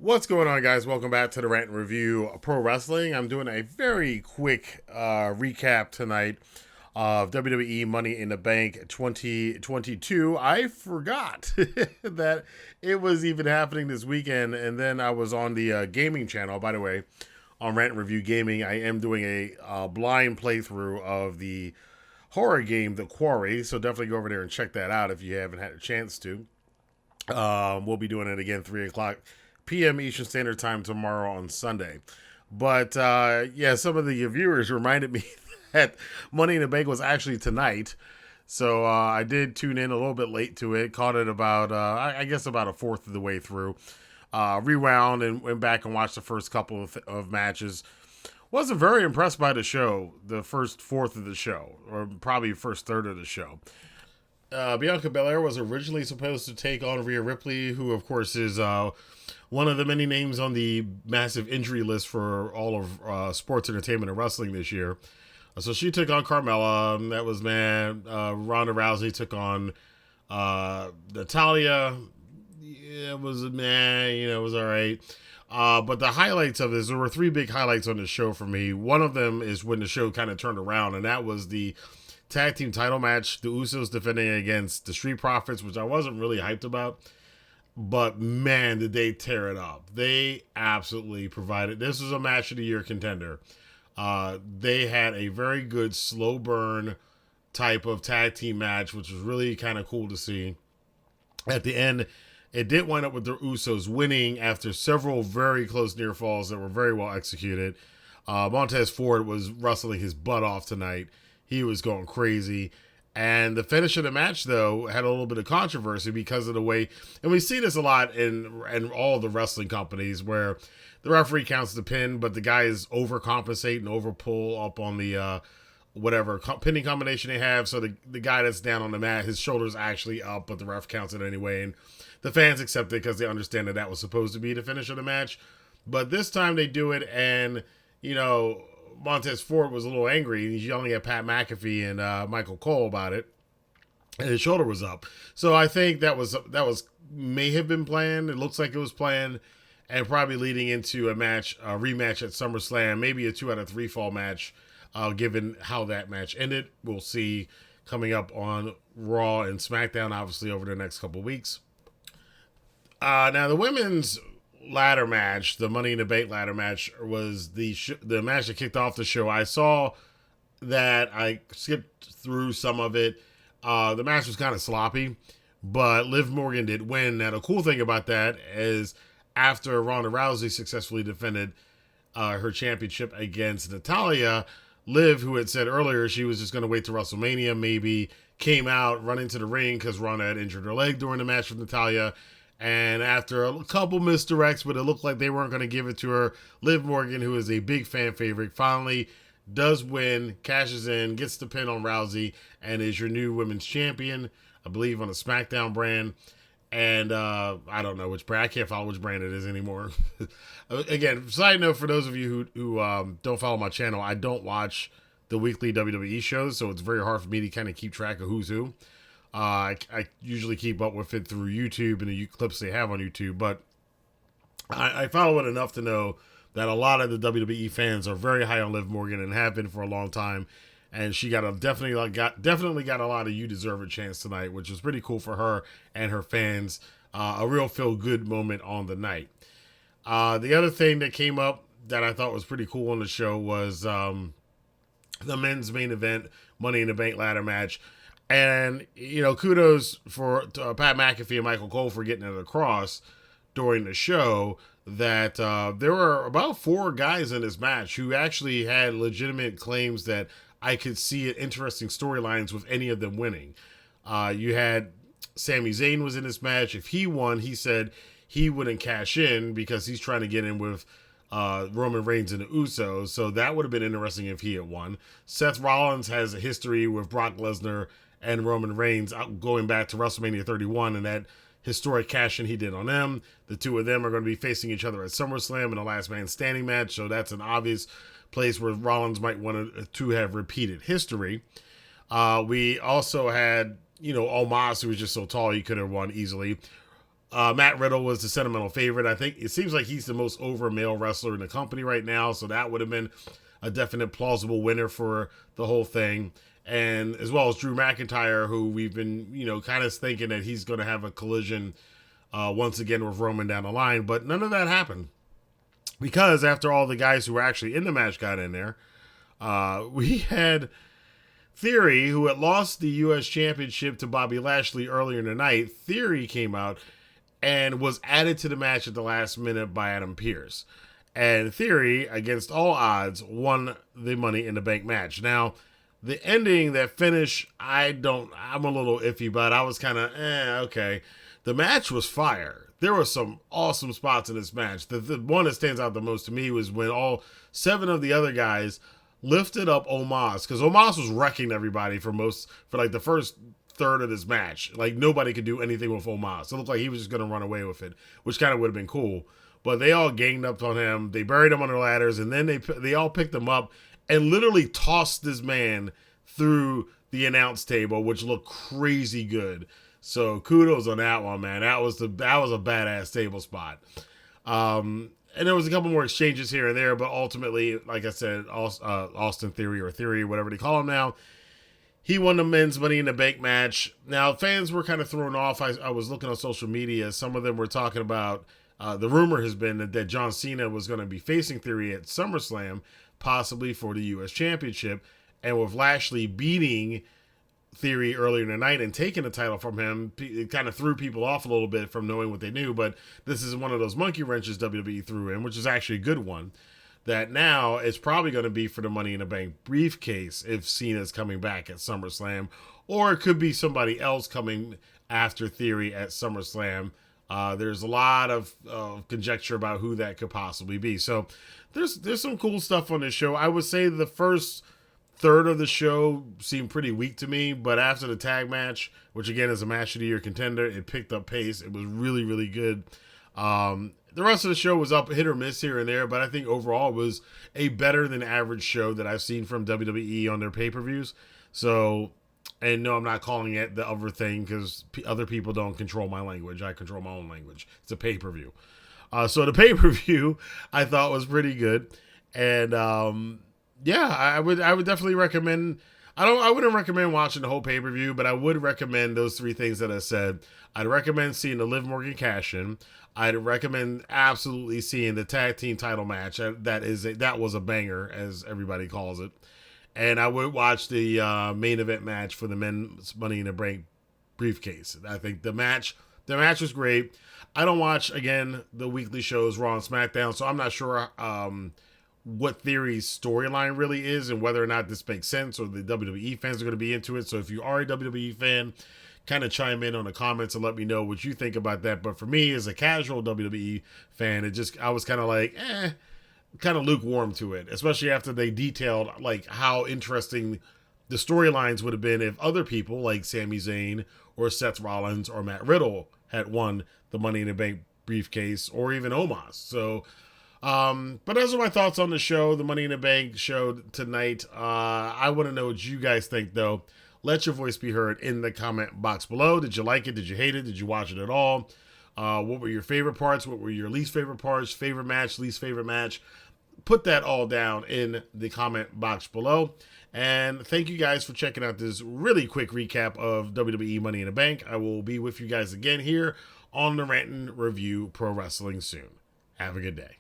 What's going on, guys? Welcome back to the Rant and Review Pro Wrestling. I'm doing a very quick recap tonight of WWE Money in the Bank 2022. I forgot that it was even happening this weekend, and then I was on the gaming channel. By the way, on Rant and Review Gaming, I am doing a blind playthrough of the horror game, The Quarry, so definitely go over there and check that out if you haven't had a chance to. We'll be doing it again 3 o'clock p.m. Eastern Standard Time tomorrow on Sunday. But yeah, some of the viewers reminded me that Money in the Bank was actually tonight. So I did tune in a little bit late to it. Caught it about, I guess, about a fourth of the way through. Rewound and went back and watched the first couple of matches. Wasn't very impressed by the show, the first fourth of the show, or probably first third of the show. Bianca Belair was originally supposed to take on Rhea Ripley, who, of course, is one of the many names on the massive injury list for all of sports entertainment and wrestling this year. So she took on Carmella. That was man. Ronda Rousey took on Natalia. Yeah, it was man. It was all right. But the highlights of this, there were three big highlights on the show for me. One of them is when the show kind of turned around, and that was the tag team title match. The Usos defending against the Street Profits, which I wasn't really hyped about. But man, did they tear it up. They absolutely provided. This was a match of the year contender. They had a very good slow burn type of tag team match, which was really kind of cool to see. At the end, it did wind up with the Usos winning after several very close near falls that were very well executed. Montez Ford was wrestling his butt off tonight. He was going crazy. And the finish of the match, though, had a little bit of controversy because of the way, and we see this a lot in all the wrestling companies where the referee counts the pin, but the guys overcompensate and overpull up on the whatever pinning combination they have. So the guy that's down on the mat, his shoulder's actually up, but the ref counts it anyway. And the fans accept it because they understand that was supposed to be the finish of the match. But this time they do it, and, Montez Ford was a little angry. He's yelling at Pat McAfee and Michael Cole about it, and his shoulder was up. So I think that was may have been planned. It looks like it was planned, and probably leading into a rematch at SummerSlam, maybe a 2 out of 3 fall match. Given how that match ended, we'll see coming up on Raw and SmackDown, obviously over the next couple weeks. Now the women's ladder match, the Money in the Bank ladder match, was the match that kicked off the show. I saw that. I skipped through some of it. The match was kind of sloppy, but Liv Morgan did win. Now, the cool thing about that is after Ronda Rousey successfully defended her championship against Natalia, Liv, who had said earlier she was just going to wait to WrestleMania, maybe came out running to the ring because Ronda had injured her leg during the match with Natalia. And after a couple misdirects, but it looked like they weren't going to give it to her, Liv Morgan, who is a big fan favorite, finally does win, cashes in, gets the pin on Rousey, and is your new women's champion, I believe, on the SmackDown brand. And I don't know which brand. I can't follow which brand it is anymore. Again, side note for those of you who don't follow my channel, I don't watch the weekly WWE shows, so it's very hard for me to kind of keep track of who's who. I usually keep up with it through YouTube and the clips they have on YouTube, but I follow it enough to know that a lot of the WWE fans are very high on Liv Morgan and have been for a long time, and she definitely got a lot of "you deserve a" chance tonight, which was pretty cool for her and her fans. A real feel good moment on the night. The other thing that came up that I thought was pretty cool on the show was the men's main event, Money in the Bank ladder match. And, kudos for Pat McAfee and Michael Cole for getting it across during the show that there were about 4 guys in this match who actually had legitimate claims that I could see interesting storylines with any of them winning. You had Sami Zayn was in this match. If he won, he said he wouldn't cash in because he's trying to get in with Roman Reigns and the Usos. So that would have been interesting if he had won. Seth Rollins has a history with Brock Lesnar and Roman Reigns going back to WrestleMania 31 and that historic cash-in he did on them. The two of them are going to be facing each other at SummerSlam in a last man standing match, so that's an obvious place where Rollins might want to have repeated history. We also had, Omos, who was just so tall he could have won easily. Matt Riddle was the sentimental favorite. I think it seems like he's the most over male wrestler in the company right now, so that would have been a definite plausible winner for the whole thing. And as well as Drew McIntyre, who we've been, kind of thinking that he's going to have a collision once again with Roman down the line, but none of that happened. Because after all the guys who were actually in the match got in there, we had Theory, who had lost the U.S. Championship to Bobby Lashley earlier in the night. Theory came out and was added to the match at the last minute by Adam Pearce. And Theory, against all odds, won the Money in the Bank match. Now, the ending, that finish, I'm a little iffy, but I was kind of, okay. The match was fire. There were some awesome spots in this match. The one that stands out the most to me was when all 7 of the other guys lifted up Omos, because Omos was wrecking everybody for like the first third of this match. Like, nobody could do anything with Omos. It looked like he was just going to run away with it, which kind of would have been cool. But they all ganged up on him. They buried him under ladders, and then they all picked him up and literally tossed this man through the announce table, which looked crazy good. So kudos on that one, man. That was a badass table spot. And there was a couple more exchanges here and there, but ultimately, like I said, Austin Theory, or Theory, whatever they call him now, he won the men's Money in the Bank match. Now, fans were kind of thrown off. I was looking on social media. Some of them were talking about, the rumor has been that John Cena was going to be facing Theory at SummerSlam, possibly for the U.S. Championship. And with Lashley beating Theory earlier in the night and taking the title from him, it kind of threw people off a little bit from knowing what they knew. But this is one of those monkey wrenches WWE threw in, which is actually a good one, that now it's probably going to be for the Money in the Bank briefcase if Cena's coming back at SummerSlam, or it could be somebody else coming after Theory at SummerSlam. There's a lot of conjecture about who that could possibly be. So there's some cool stuff on this show. I would say the first third of the show seemed pretty weak to me, but after the tag match, which again is a match of the year contender, it picked up pace. It was really, really good. The rest of the show was up hit or miss here and there, but I think overall it was a better than average show that I've seen from WWE on their pay-per-views. So, and no, I'm not calling it the other thing because other people don't control my language. I control my own language. It's a pay-per-view. So the pay-per-view I thought was pretty good. And, yeah, I would definitely recommend. I wouldn't recommend watching the whole pay-per-view, but I would recommend those 3 things that I said. I'd recommend seeing the Liv Morgan cash in. I'd recommend absolutely seeing the tag team title match. That was a banger, as everybody calls it. And I would watch the main event match for the men's Money in the Bank briefcase. I think the match was great. I don't watch, again, the weekly shows Raw and SmackDown, so I'm not sure what Theory's storyline really is and whether or not this makes sense or the WWE fans are going to be into it. So if you are a WWE fan, kind of chime in on the comments and let me know what you think about that. But for me, as a casual WWE fan, I was kind of like, kind of lukewarm to it, especially after they detailed like how interesting the storylines would have been if other people like Sami Zayn or Seth Rollins or Matt Riddle had won the Money in the Bank briefcase, or even Omos. So, but those are my thoughts on the show, the Money in the Bank show tonight. I want to know what you guys think, though. Let your voice be heard in the comment box below. Did you like it? Did you hate it? Did you watch it at all? What were your favorite parts? What were your least favorite parts? Favorite match, least favorite match? Put that all down in the comment box below. And thank you guys for checking out this really quick recap of WWE Money in the Bank. I will be with you guys again here on the Rantin Review Pro Wrestling soon. Have a good day.